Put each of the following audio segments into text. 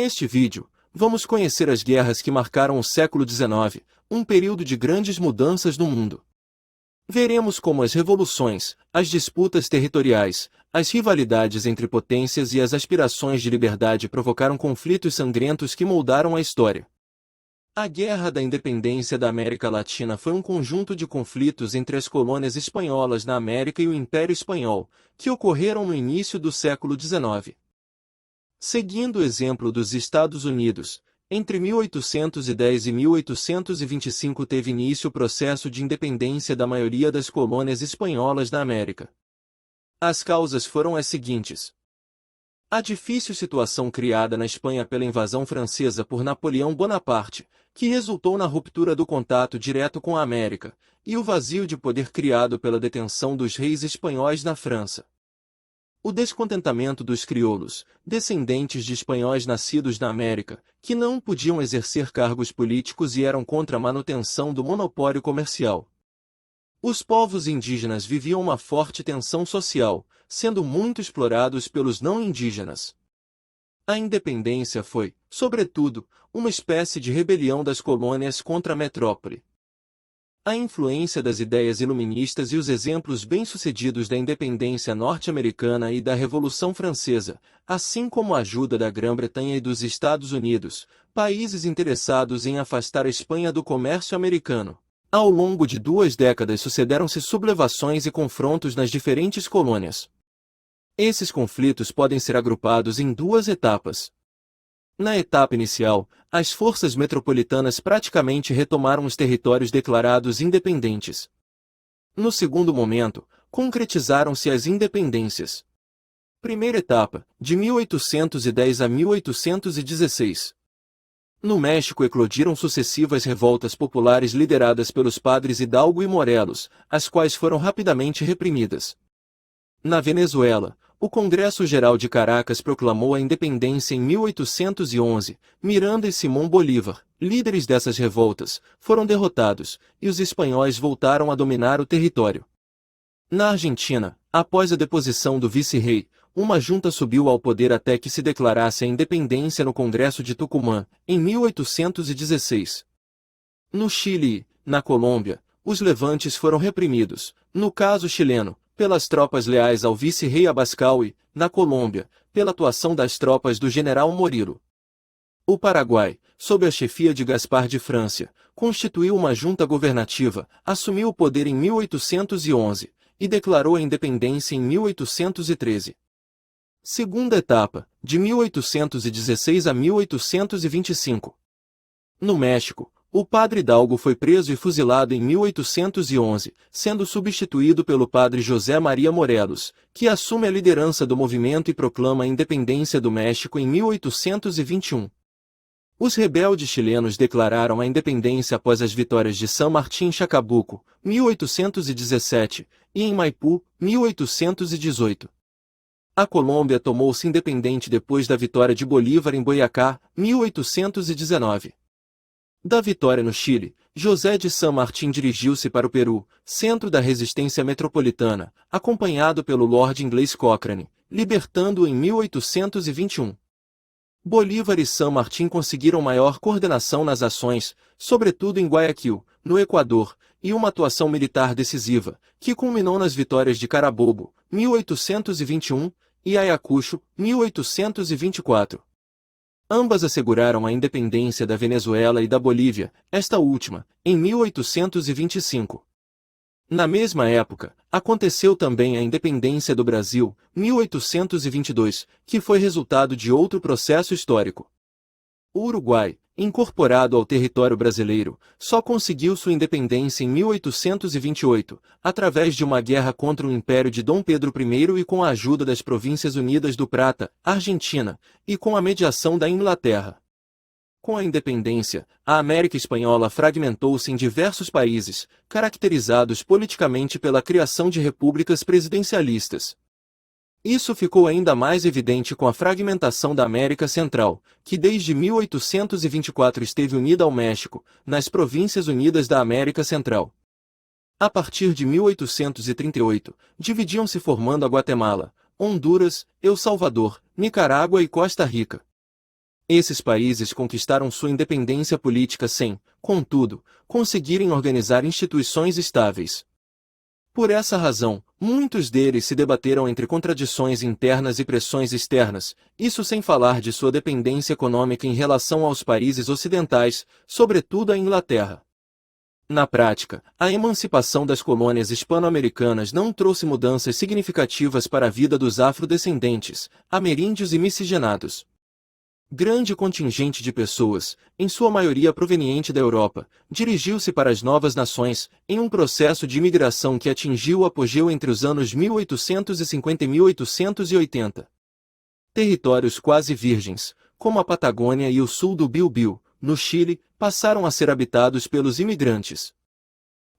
Neste vídeo, vamos conhecer as guerras que marcaram o século XIX, um período de grandes mudanças no mundo. Veremos como as revoluções, as disputas territoriais, as rivalidades entre potências e as aspirações de liberdade provocaram conflitos sangrentos que moldaram a história. A Guerra da Independência da América Latina foi um conjunto de conflitos entre as colônias espanholas na América e o Império Espanhol, que ocorreram no início do século XIX. Seguindo o exemplo dos Estados Unidos, entre 1810 e 1825 teve início o processo de independência da maioria das colônias espanholas na América. As causas foram as seguintes. A difícil situação criada na Espanha pela invasão francesa por Napoleão Bonaparte, que resultou na ruptura do contato direto com a América, e o vazio de poder criado pela detenção dos reis espanhóis na França. O descontentamento dos crioulos, descendentes de espanhóis nascidos na América, que não podiam exercer cargos políticos e eram contra a manutenção do monopólio comercial. Os povos indígenas viviam uma forte tensão social, sendo muito explorados pelos não indígenas. A independência foi, sobretudo, uma espécie de rebelião das colônias contra a metrópole. A influência das ideias iluministas e os exemplos bem-sucedidos da independência norte-americana e da Revolução Francesa, assim como a ajuda da Grã-Bretanha e dos Estados Unidos, países interessados em afastar a Espanha do comércio americano. Ao longo de 2 décadas sucederam-se sublevações e confrontos nas diferentes colônias. Esses conflitos podem ser agrupados em 2 etapas. Na etapa inicial, as forças metropolitanas praticamente retomaram os territórios declarados independentes. No segundo momento, concretizaram-se as independências. Primeira etapa, de 1810 a 1816. No México eclodiram sucessivas revoltas populares lideradas pelos padres Hidalgo e Morelos, as quais foram rapidamente reprimidas. Na Venezuela, o Congresso Geral de Caracas proclamou a independência em 1811, Miranda e Simón Bolívar, líderes dessas revoltas, foram derrotados, e os espanhóis voltaram a dominar o território. Na Argentina, após a deposição do vice-rei, uma junta subiu ao poder até que se declarasse a independência no Congresso de Tucumã, em 1816. No Chile e, na Colômbia, os levantes foram reprimidos, no caso chileno, pelas tropas leais ao vice-rei Abascal e, na Colômbia, pela atuação das tropas do general Murilo. O Paraguai, sob a chefia de Gaspar de Francia, constituiu uma junta governativa, assumiu o poder em 1811, e declarou a independência em 1813. Segunda etapa, de 1816 a 1825. No México, o padre Hidalgo foi preso e fuzilado em 1811, sendo substituído pelo padre José Maria Morelos, que assume a liderança do movimento e proclama a independência do México em 1821. Os rebeldes chilenos declararam a independência após as vitórias de San Martín Chacabuco, 1817, e em Maipú, 1818. A Colômbia tornou-se independente depois da vitória de Bolívar em Boyacá, 1819. Da vitória no Chile, José de San Martín dirigiu-se para o Peru, centro da resistência metropolitana, acompanhado pelo Lord inglês Cochrane, libertando-o em 1821. Bolívar e San Martín conseguiram maior coordenação nas ações, sobretudo em Guayaquil, no Equador, e uma atuação militar decisiva, que culminou nas vitórias de Carabobo, 1821, e Ayacucho, 1824. Ambas asseguraram a independência da Venezuela e da Bolívia, esta última, em 1825. Na mesma época, aconteceu também a independência do Brasil, 1822, que foi resultado de outro processo histórico. O Uruguai, incorporado ao território brasileiro, só conseguiu sua independência em 1828, através de uma guerra contra o Império de Dom Pedro I e com a ajuda das Províncias Unidas do Prata, Argentina, e com a mediação da Inglaterra. Com a independência, a América Espanhola fragmentou-se em diversos países, caracterizados politicamente pela criação de repúblicas presidencialistas. Isso ficou ainda mais evidente com a fragmentação da América Central, que desde 1824 esteve unida ao México, nas Províncias Unidas da América Central. A partir de 1838, dividiam-se formando a Guatemala, Honduras, El Salvador, Nicarágua e Costa Rica. Esses países conquistaram sua independência política sem, contudo, conseguirem organizar instituições estáveis. Por essa razão, muitos deles se debateram entre contradições internas e pressões externas, isso sem falar de sua dependência econômica em relação aos países ocidentais, sobretudo a Inglaterra. Na prática, a emancipação das colônias hispano-americanas não trouxe mudanças significativas para a vida dos afrodescendentes, ameríndios e miscigenados. Grande contingente de pessoas, em sua maioria proveniente da Europa, dirigiu-se para as novas nações, em um processo de imigração que atingiu o apogeu entre os anos 1850 e 1880. Territórios quase virgens, como a Patagônia e o sul do Biobío, no Chile, passaram a ser habitados pelos imigrantes.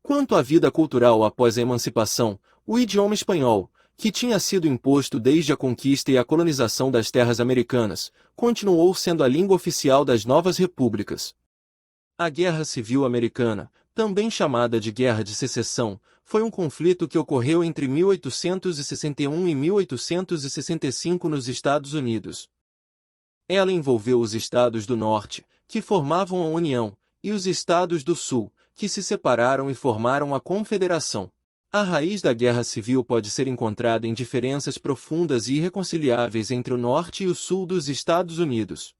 Quanto à vida cultural após a emancipação, o idioma espanhol, que tinha sido imposto desde a conquista e a colonização das terras americanas, continuou sendo a língua oficial das novas repúblicas. A Guerra Civil Americana, também chamada de Guerra de Secessão, foi um conflito que ocorreu entre 1861 e 1865 nos Estados Unidos. Ela envolveu os estados do Norte, que formavam a União, e os estados do Sul, que se separaram e formaram a Confederação. A raiz da Guerra Civil pode ser encontrada em diferenças profundas e irreconciliáveis entre o Norte e o Sul dos Estados Unidos.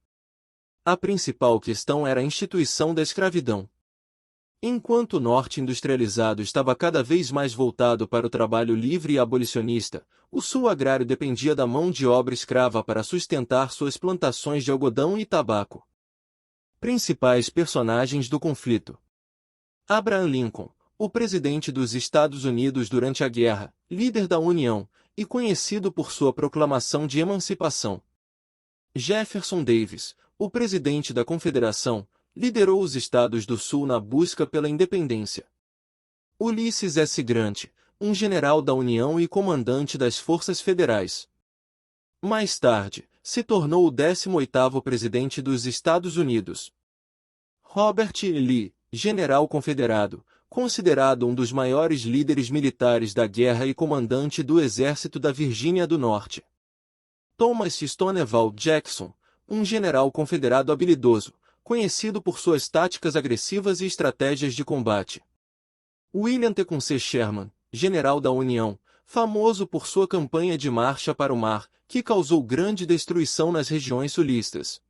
A principal questão era a instituição da escravidão. Enquanto o Norte industrializado estava cada vez mais voltado para o trabalho livre e abolicionista, o Sul agrário dependia da mão de obra escrava para sustentar suas plantações de algodão e tabaco. Principais personagens do conflito: Abraham Lincoln, o presidente dos Estados Unidos durante a guerra, líder da União, e conhecido por sua proclamação de emancipação. Jefferson Davis, o presidente da Confederação, liderou os Estados do Sul na busca pela independência. Ulysses S. Grant, um general da União e comandante das Forças Federais. Mais tarde, se tornou o 18º presidente dos Estados Unidos. Robert E. Lee, general confederado, considerado um dos maiores líderes militares da guerra e comandante do Exército da Virgínia do Norte. Thomas Stonewall Jackson, um general confederado habilidoso, conhecido por suas táticas agressivas e estratégias de combate. William Tecumseh Sherman, general da União, famoso por sua campanha de marcha para o mar, que causou grande destruição nas regiões sulistas.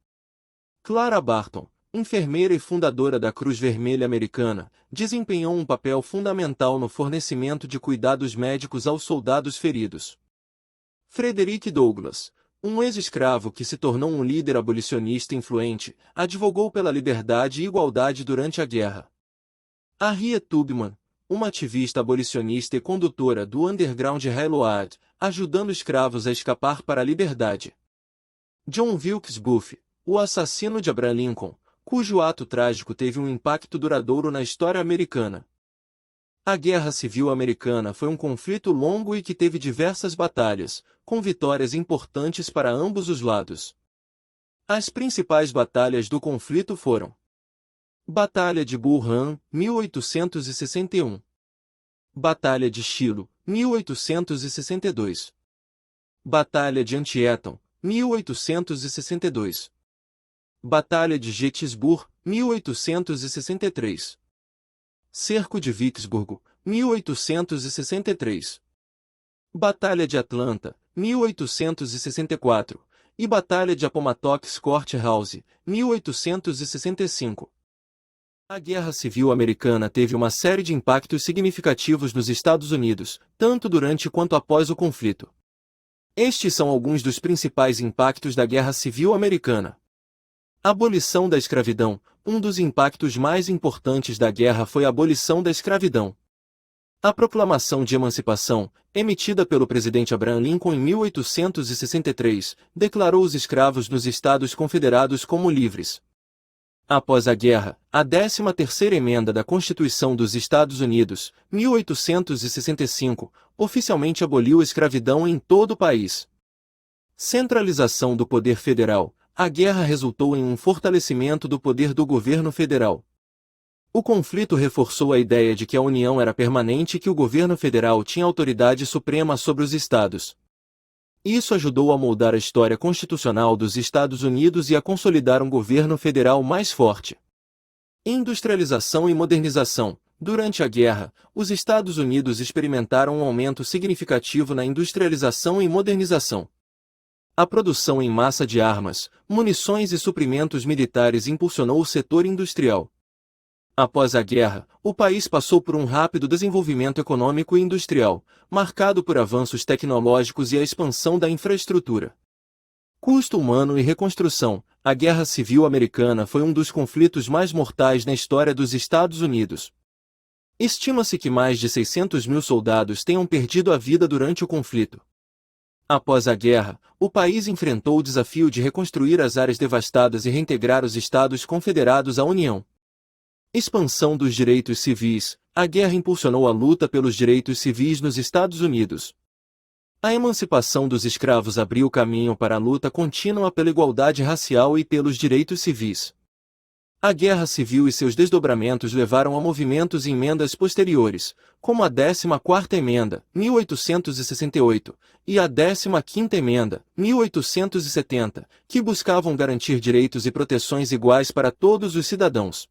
Clara Barton, enfermeira e fundadora da Cruz Vermelha Americana, desempenhou um papel fundamental no fornecimento de cuidados médicos aos soldados feridos. Frederick Douglass, um ex-escravo que se tornou um líder abolicionista influente, advogou pela liberdade e igualdade durante a guerra. Harriet Tubman, uma ativista abolicionista e condutora do Underground Railroad, ajudando escravos a escapar para a liberdade. John Wilkes Booth, o assassino de Abraham Lincoln, cujo ato trágico teve um impacto duradouro na história americana. A Guerra Civil Americana foi um conflito longo e que teve diversas batalhas, com vitórias importantes para ambos os lados. As principais batalhas do conflito foram: Batalha de Bull Run, 1861. Batalha de Shiloh, 1862. Batalha de Antietam, 1862. Batalha de Gettysburg, 1863. Cerco de Vicksburg, 1863. Batalha de Atlanta, 1864. E Batalha de Appomattox Courthouse, 1865. A Guerra Civil Americana teve uma série de impactos significativos nos Estados Unidos, tanto durante quanto após o conflito. Estes são alguns dos principais impactos da Guerra Civil Americana. Abolição da escravidão. Um dos impactos mais importantes da guerra foi a abolição da escravidão. A Proclamação de Emancipação, emitida pelo presidente Abraham Lincoln em 1863, declarou os escravos nos Estados Confederados como livres. Após a guerra, a 13ª Emenda da Constituição dos Estados Unidos, 1865, oficialmente aboliu a escravidão em todo o país. Centralização do poder federal. A guerra resultou em um fortalecimento do poder do governo federal. O conflito reforçou a ideia de que a União era permanente e que o governo federal tinha autoridade suprema sobre os estados. Isso ajudou a moldar a história constitucional dos Estados Unidos e a consolidar um governo federal mais forte. Industrialização e modernização. Durante a guerra, os Estados Unidos experimentaram um aumento significativo na industrialização e modernização. A produção em massa de armas, munições e suprimentos militares impulsionou o setor industrial. Após a guerra, o país passou por um rápido desenvolvimento econômico e industrial, marcado por avanços tecnológicos e a expansão da infraestrutura. Custo humano e reconstrução. A Guerra Civil Americana foi um dos conflitos mais mortais na história dos Estados Unidos. Estima-se que mais de 600 mil soldados tenham perdido a vida durante o conflito. Após a guerra, o país enfrentou o desafio de reconstruir as áreas devastadas e reintegrar os Estados Confederados à União. Expansão dos direitos civis. A guerra impulsionou a luta pelos direitos civis nos Estados Unidos. A emancipação dos escravos abriu caminho para a luta contínua pela igualdade racial e pelos direitos civis. A Guerra Civil e seus desdobramentos levaram a movimentos e emendas posteriores, como a 14ª Emenda, 1868, e a 15ª Emenda, 1870, que buscavam garantir direitos e proteções iguais para todos os cidadãos.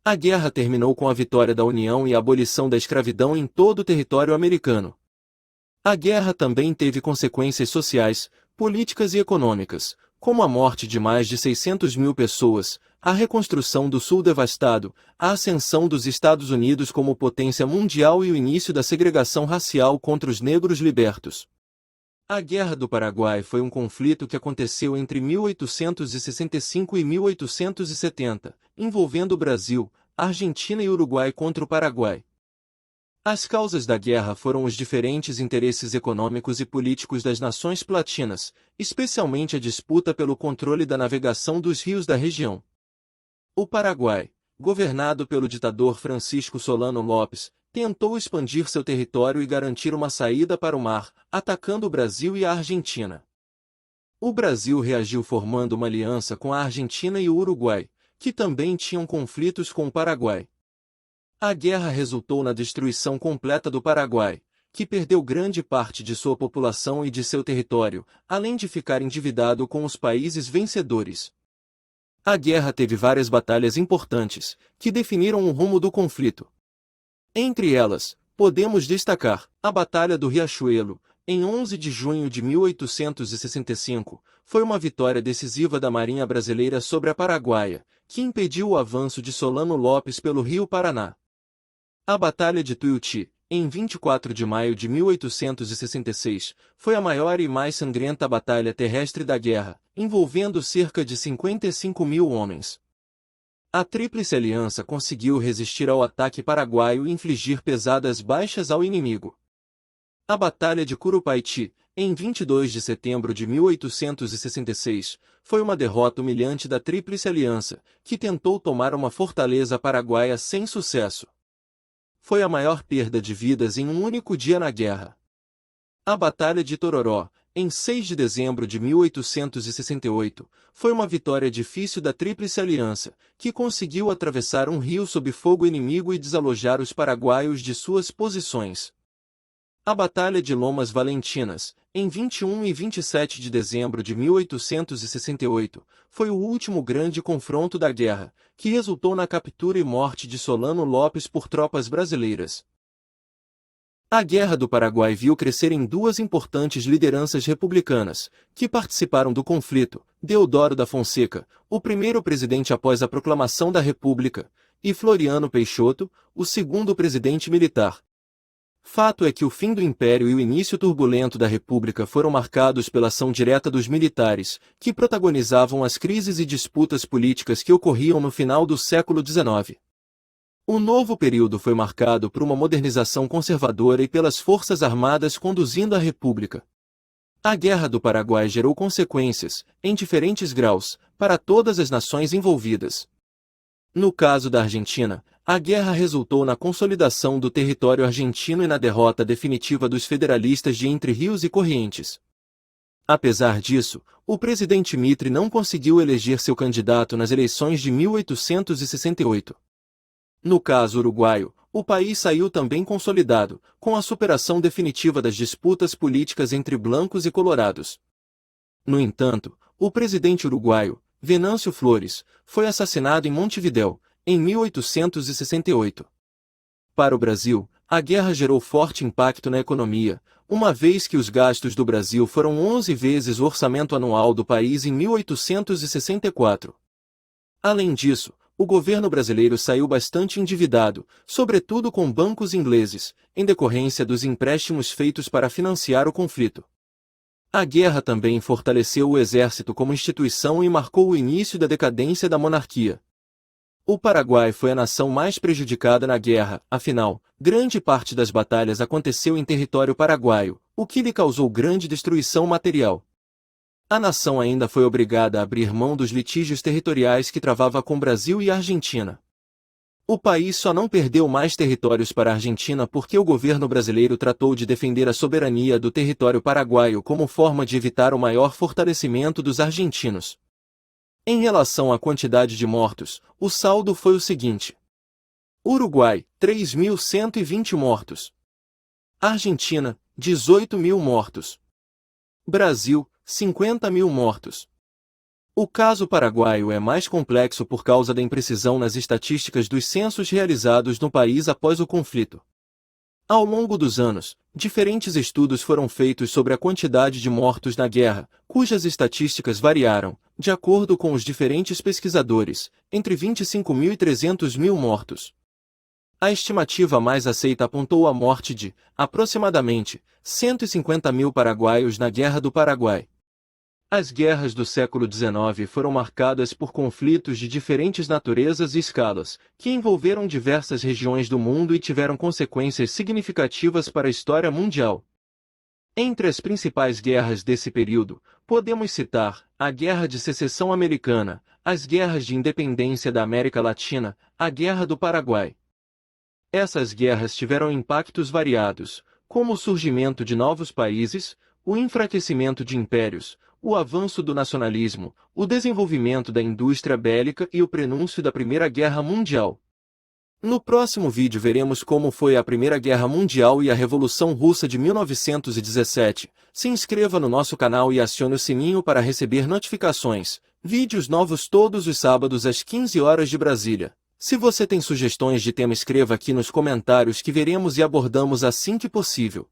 A guerra terminou com a vitória da União e a abolição da escravidão em todo o território americano. A guerra também teve consequências sociais, políticas e econômicas, como a morte de mais de 600 mil pessoas, a reconstrução do Sul devastado, a ascensão dos Estados Unidos como potência mundial e o início da segregação racial contra os negros libertos. A Guerra do Paraguai foi um conflito que aconteceu entre 1865 e 1870, envolvendo o Brasil, Argentina e Uruguai contra o Paraguai. As causas da guerra foram os diferentes interesses econômicos e políticos das nações platinas, especialmente a disputa pelo controle da navegação dos rios da região. O Paraguai, governado pelo ditador Francisco Solano Lopes, tentou expandir seu território e garantir uma saída para o mar, atacando o Brasil e a Argentina. O Brasil reagiu formando uma aliança com a Argentina e o Uruguai, que também tinham conflitos com o Paraguai. A guerra resultou na destruição completa do Paraguai, que perdeu grande parte de sua população e de seu território, além de ficar endividado com os países vencedores. A guerra teve várias batalhas importantes, que definiram o rumo do conflito. Entre elas, podemos destacar a Batalha do Riachuelo, em 11 de junho de 1865, foi uma vitória decisiva da Marinha Brasileira sobre a Paraguaia, que impediu o avanço de Solano Lopes pelo Rio Paraná. A Batalha de Tuiuti, em 24 de maio de 1866, foi a maior e mais sangrenta batalha terrestre da guerra, envolvendo cerca de 55 mil homens. A Tríplice Aliança conseguiu resistir ao ataque paraguaio e infligir pesadas baixas ao inimigo. A Batalha de Curupaiti, em 22 de setembro de 1866, foi uma derrota humilhante da Tríplice Aliança, que tentou tomar uma fortaleza paraguaia sem sucesso. Foi a maior perda de vidas em um único dia na guerra. A Batalha de Tororó, em 6 de dezembro de 1868, foi uma vitória difícil da Tríplice Aliança, que conseguiu atravessar um rio sob fogo inimigo e desalojar os paraguaios de suas posições. A Batalha de Lomas Valentinas, em 21 e 27 de dezembro de 1868, foi o último grande confronto da guerra, que resultou na captura e morte de Solano Lopes por tropas brasileiras. A Guerra do Paraguai viu crescerem duas importantes lideranças republicanas, que participaram do conflito: Deodoro da Fonseca, o primeiro presidente após a proclamação da República, e Floriano Peixoto, o segundo presidente militar. Fato é que o fim do Império e o início turbulento da República foram marcados pela ação direta dos militares, que protagonizavam as crises e disputas políticas que ocorriam no final do século XIX. O novo período foi marcado por uma modernização conservadora e pelas forças armadas conduzindo a República. A Guerra do Paraguai gerou consequências, em diferentes graus, para todas as nações envolvidas. No caso da Argentina, a guerra resultou na consolidação do território argentino e na derrota definitiva dos federalistas de Entre Rios e Corrientes. Apesar disso, o presidente Mitre não conseguiu eleger seu candidato nas eleições de 1868. No caso uruguaio, O país saiu também consolidado, com a superação definitiva das disputas políticas entre brancos e colorados. No entanto, o presidente uruguaio, Venâncio Flores, foi assassinado em Montevidéu, em 1868. Para o Brasil, a guerra gerou forte impacto na economia, uma vez que os gastos do Brasil foram 11 vezes o orçamento anual do país em 1864. Além disso, o governo brasileiro saiu bastante endividado, sobretudo com bancos ingleses, em decorrência dos empréstimos feitos para financiar o conflito. A guerra também fortaleceu o exército como instituição e marcou o início da decadência da monarquia. O Paraguai foi a nação mais prejudicada na guerra, afinal, grande parte das batalhas aconteceu em território paraguaio, o que lhe causou grande destruição material. A nação ainda foi obrigada a abrir mão dos litígios territoriais que travava com Brasil e Argentina. O país só não perdeu mais territórios para a Argentina porque o governo brasileiro tratou de defender a soberania do território paraguaio como forma de evitar o maior fortalecimento dos argentinos. Em relação à quantidade de mortos, o saldo foi o seguinte: Uruguai, 3.120 mortos. Argentina, 18.000 mortos. Brasil, 50.000 mortos. O caso paraguaio é mais complexo por causa da imprecisão nas estatísticas dos censos realizados no país após o conflito. Ao longo dos anos, diferentes estudos foram feitos sobre a quantidade de mortos na guerra, cujas estatísticas variaram, de acordo com os diferentes pesquisadores, entre 25.000 e 300.000 mortos. A estimativa mais aceita apontou a morte de, aproximadamente, 150.000 paraguaios na Guerra do Paraguai. As guerras do século XIX foram marcadas por conflitos de diferentes naturezas e escalas, que envolveram diversas regiões do mundo e tiveram consequências significativas para a história mundial. Entre as principais guerras desse período, podemos citar a Guerra de Secessão Americana, as guerras de independência da América Latina, a Guerra do Paraguai. Essas guerras tiveram impactos variados, como o surgimento de novos países, o enfraquecimento de impérios, o avanço do nacionalismo, o desenvolvimento da indústria bélica e o prenúncio da Primeira Guerra Mundial. No próximo vídeo veremos como foi a Primeira Guerra Mundial e a Revolução Russa de 1917. Se inscreva no nosso canal e acione o sininho para receber notificações. Vídeos novos todos os sábados às 15 horas de Brasília. Se você tem sugestões de tema, escreva aqui nos comentários que veremos e abordamos assim que possível.